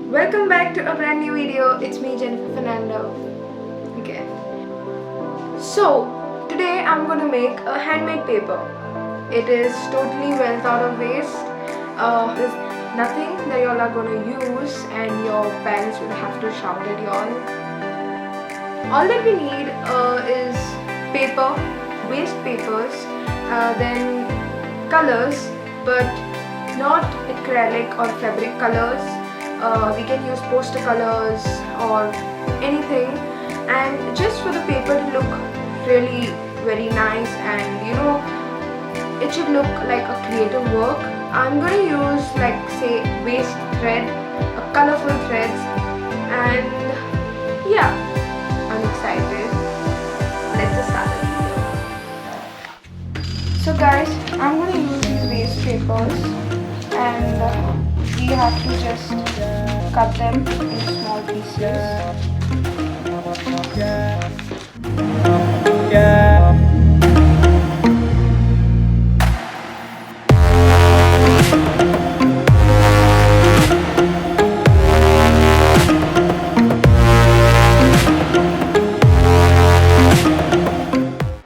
Welcome back to a brand new video. It's me, Jennifer Fernando. Okay. So today I'm going to make a handmade paper. It is totally well thought of waste. There's nothing that y'all are going to use and your parents will have to shout at y'all. All that we need is paper, waste papers, then colors, but not acrylic or fabric colors. We can use poster colors or anything, and just for the paper to look really very nice and it should look like a creative work, I'm going to use like say waste thread, colorful threads, and yeah, I'm excited. Let's just start the video. So guys, I'm going to use these waste papers and we have to just cut them into small pieces.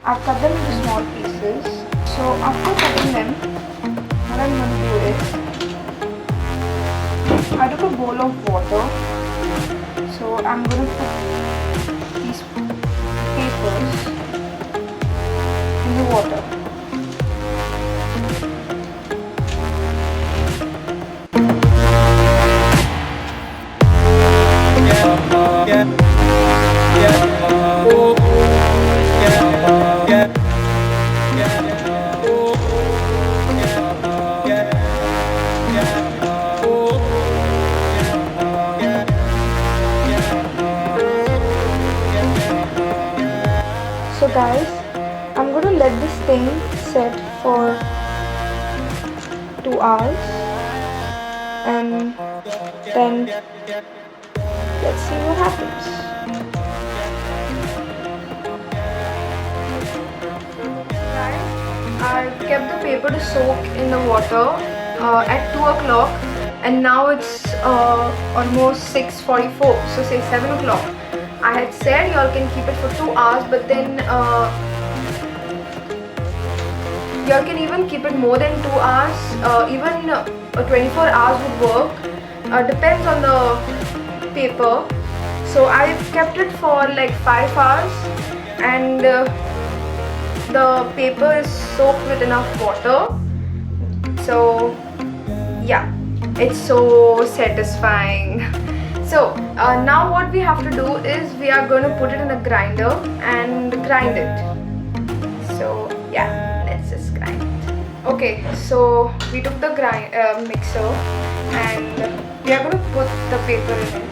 I've cut them into small pieces. So after cutting them, what I'm going to do is I took a bowl of water, so I'm going to put these papers in the water. So guys, I'm going to let this thing set for 2 hours and then let's see what happens. Guys, I kept the paper to soak in the water at 2 o'clock and now it's almost 6:44, so say 7 o'clock. I had said y'all can keep it for 2 hours, but then y'all can even keep it more than 2 hours. Even 24 hours would work. Depends on the paper. So I've kept it for like 5 hours and the paper is soaked with enough water. So yeah, it's so satisfying. So now what we have to do is we are going to put it in a grinder and grind it. So yeah, let's just grind it. Okay, so we took the mixer and we are going to put the paper in it.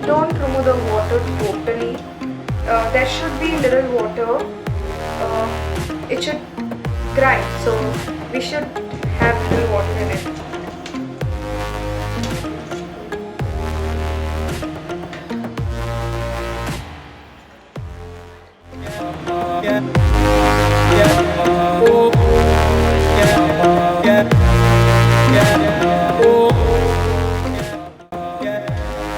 Don't remove the water totally. There should be little water. It should grind, so we should have little water in it.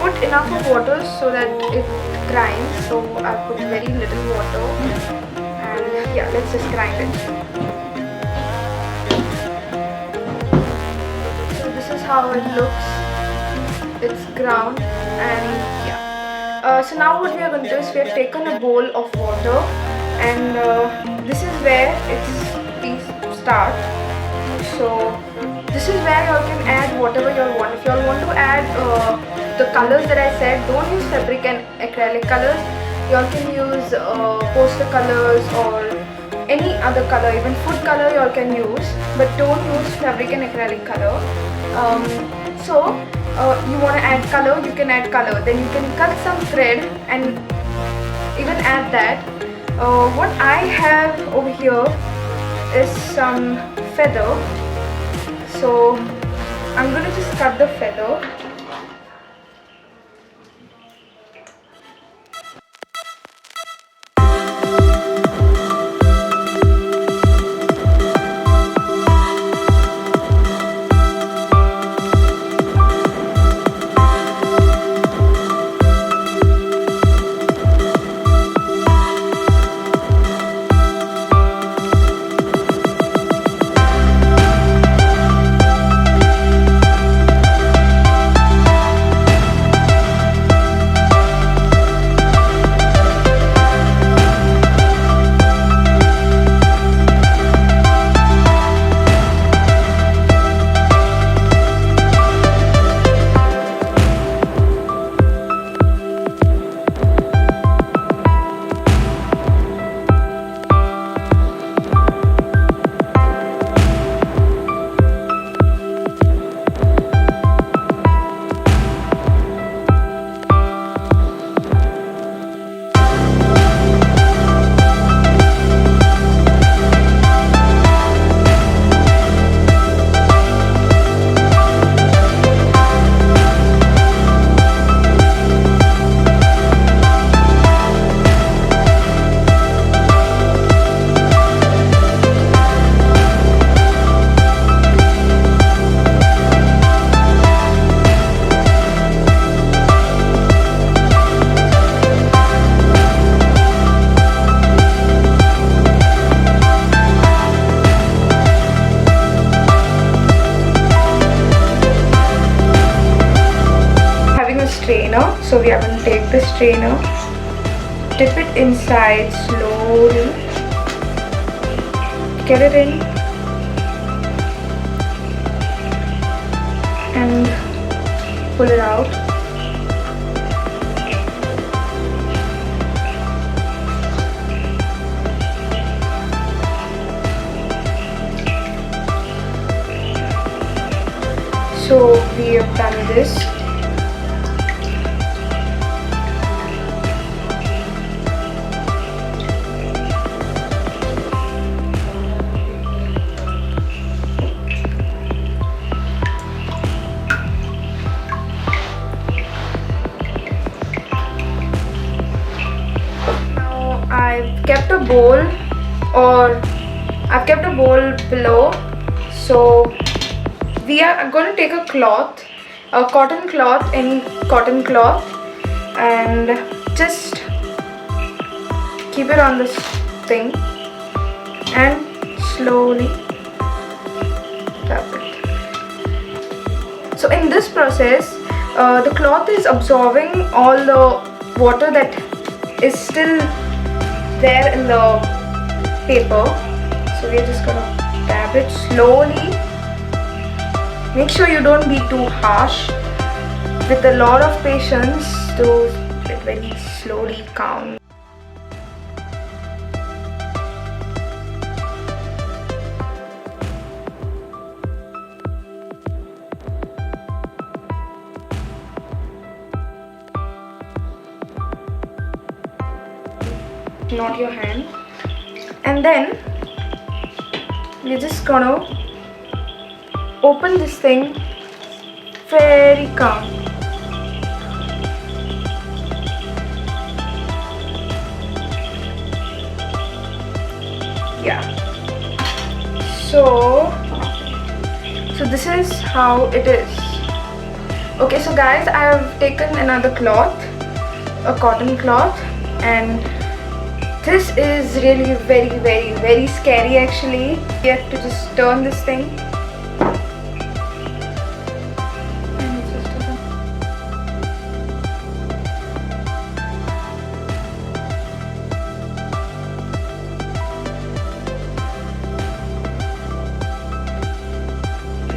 Put enough of water so that it grinds. So I put very little water and yeah, let's just grind it. So this is how it looks. It's ground and yeah. So now what we are going to do is we have taken a bowl of water and this is where we start. So this is where you can add whatever you want. If you want to add the colors that I said, don't use fabric and acrylic colors. You all can use poster colors or any other color, even food color you all can use, but don't use fabric and acrylic color. So you want to add color, you can add color. Then you can cut some thread and even add that. What I have over here is some feather. So I'm going to just cut the feather. strainer. So we are going to take the strainer, dip it inside slowly, get it in, and pull it out. So we have done this. Now I've kept a bowl, or I've kept a bowl below. So we are going to take a cloth, a cotton cloth, any cotton cloth, and just keep it on this thing and slowly tap it. So in this process, the cloth is absorbing all the water that is still there in the paper. So we're just going to tap it slowly. Make sure you don't be too harsh. With a lot of patience, to it very slowly calm. Not your hand. And then we're just gonna open this thing very calm. Yeah. So this is how it is. Okay, so guys, I have taken another cloth, a cotton cloth, and this is really very scary actually. You have to just turn this thing.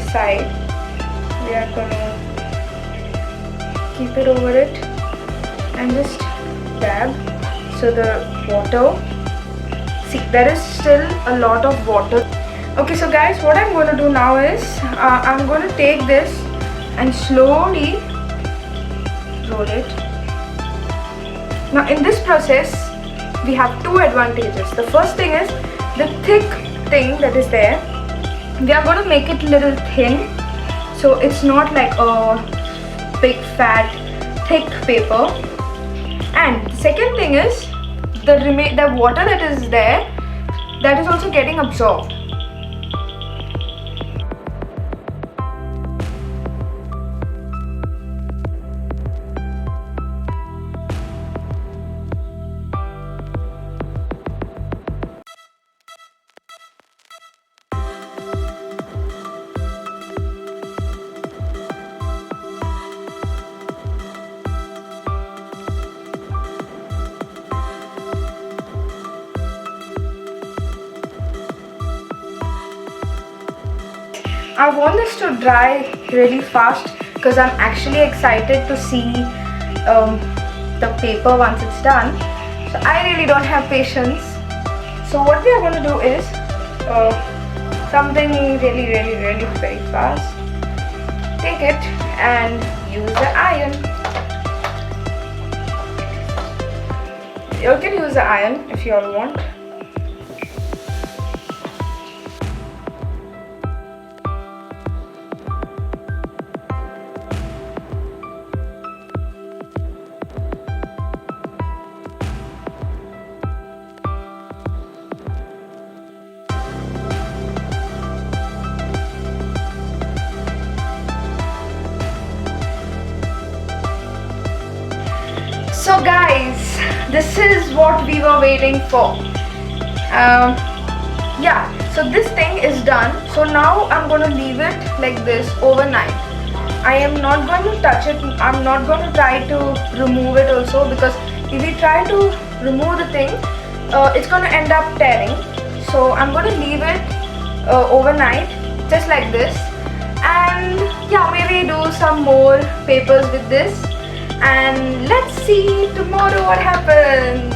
Side, we are gonna keep it over it and just dab. So the water, see, there is still a lot of water. Okay, so guys, what I'm going to do now is I'm going to take this and slowly roll it. Now in this process we have two advantages. The first thing is the thick thing that is there, we are going to make it a little thin, so it's not like a big fat thick paper. And the second thing is the water that is there, that is also getting absorbed. I want this to dry really fast because I'm actually excited to see the paper once it's done. So I really don't have patience. So what we are going to do is something really very fast. Take it and use the iron. You can use the iron if you all want. So guys, this is what we were waiting for. Yeah, so this thing is done. So now I'm going to leave it like this overnight. I am not going to touch it. I'm not going to try to remove it also, because if we try to remove the thing, it's going to end up tearing. So I'm going to leave it overnight, just like this. And yeah, maybe do some more papers with this. And let's see tomorrow what happens.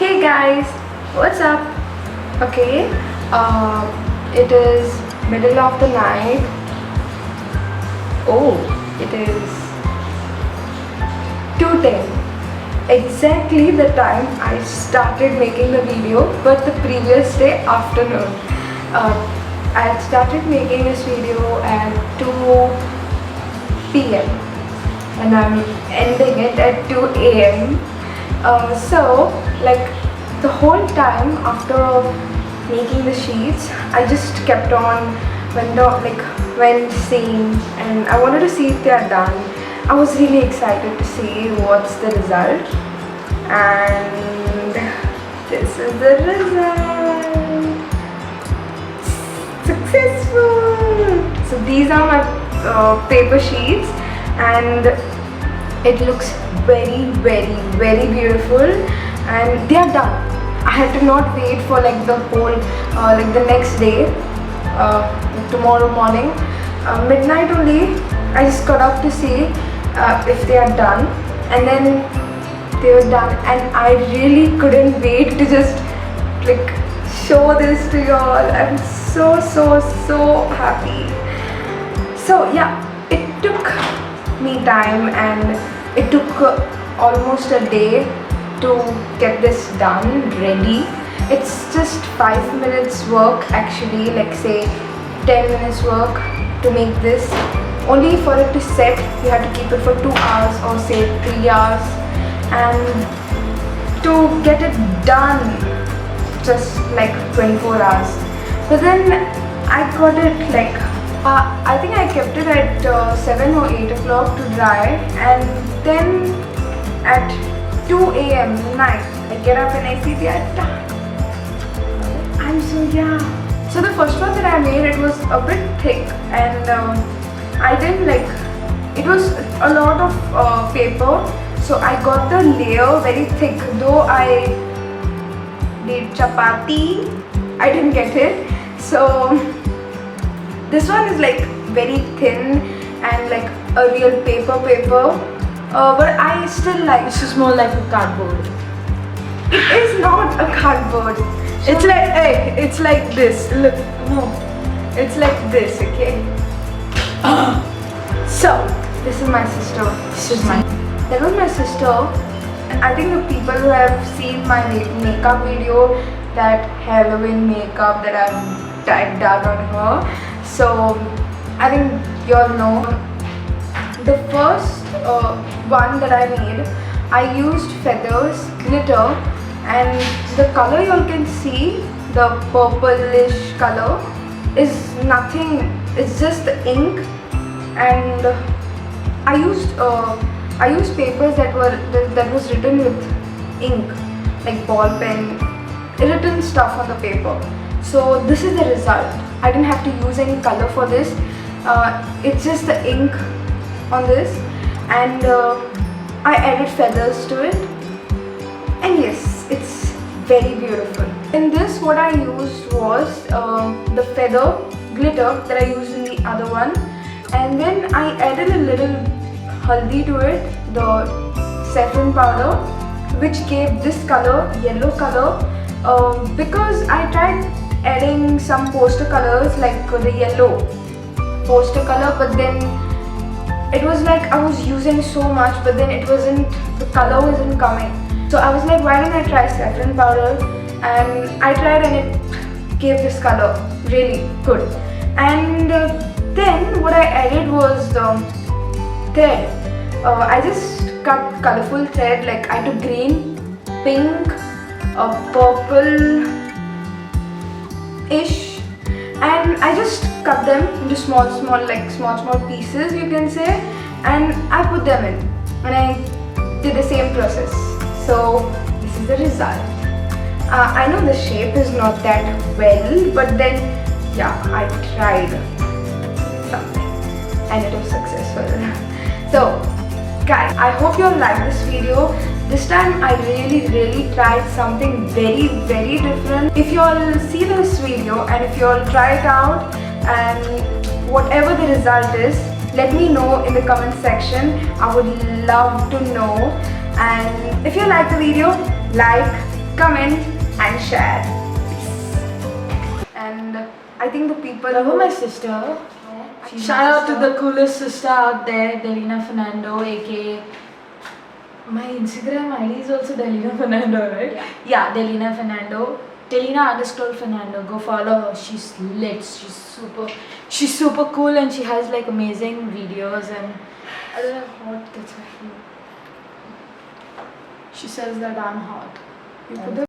Hey guys, what's up? Okay, it is middle of the night. Oh, it is 2:10. Exactly the time I started making the video, but the previous day afternoon. I had started making this video at 2 p.m. and I'm ending it at 2 a.m. So like the whole time after making the sheets, I just kept on went seeing, and I wanted to see if they are done. I was really excited to see what's the result, and this is the result. Successful! So these are my paper sheets, and it looks very beautiful, and they are done. I had to not wait for like the whole the next day, tomorrow morning, midnight only. I just got up to see if they are done, and then they were done, and I really couldn't wait to just like show this to y'all. I'm so happy. So yeah, it took me time, and it took almost a day to get this done, ready. It's just 5 minutes work actually, like say 10 minutes work to make this. Only for it to set, you have to keep it for 2 hours or say 3 hours, and to get it done just like 24 hours. But then I got it like I think I kept it at 7 or 8 o'clock to dry, and then at 2 a.m. night I get up and I see they are done. So the first one that I made, it was a bit thick, and I didn't like, it was a lot of paper, so I got the layer very thick. Though I did chapati, I didn't get it. So this one is like very thin and like a real paper, but I still like. This is more like a cardboard. It is not a cardboard. So It's like, hey, it's like this. Look, no, it's like this, okay? So this is my sister. this is my. That was my sister. I think the people who have seen my makeup video, that Halloween makeup that I've done on her, so I think you all know. The first one that I made, I used feathers, glitter, and the color you all can see, the purplish color, is nothing. It's just the ink, and I used papers that was written with ink, like ball pen, written stuff on the paper. So this is the result. I didn't have to use any color for this. It's just the ink on this, and I added feathers to it, and yes, it's very beautiful. In this, what I used was the feather glitter that I used in the other one, and then I added a little haldi to it, the saffron powder, which gave this color, yellow color, because I tried adding some poster colors like the yellow poster color, but then it was like I was using so much, but then the color wasn't coming. So I was like, why don't I try saffron powder? And I tried, and it gave this color really good. And Then what I added was thread. I just cut colorful thread, like I took green, pink, purple-ish, and I just cut them into small pieces, you can say, and I put them in, and I did the same process. So this is the result. I know the shape is not that well, but then yeah, I tried something and it was successful. So guys, I hope you all liked this video. This time I really tried something very different. If you all see this video and if you all try it out and whatever the result is, let me know in the comment section. I would love to know. And if you like the video, like, comment and share. And I think the people Remember my sister? She's Shout my out to sister. the coolest sister out there, Delina Fernando, aka. My Instagram ID is also Delina Fernando, right? Yeah, Delina Fernando. Delina_Fernando. Go follow her. She's lit. She's super cool and she has like amazing videos and I don't know what gets her. She says that I'm hot. You put the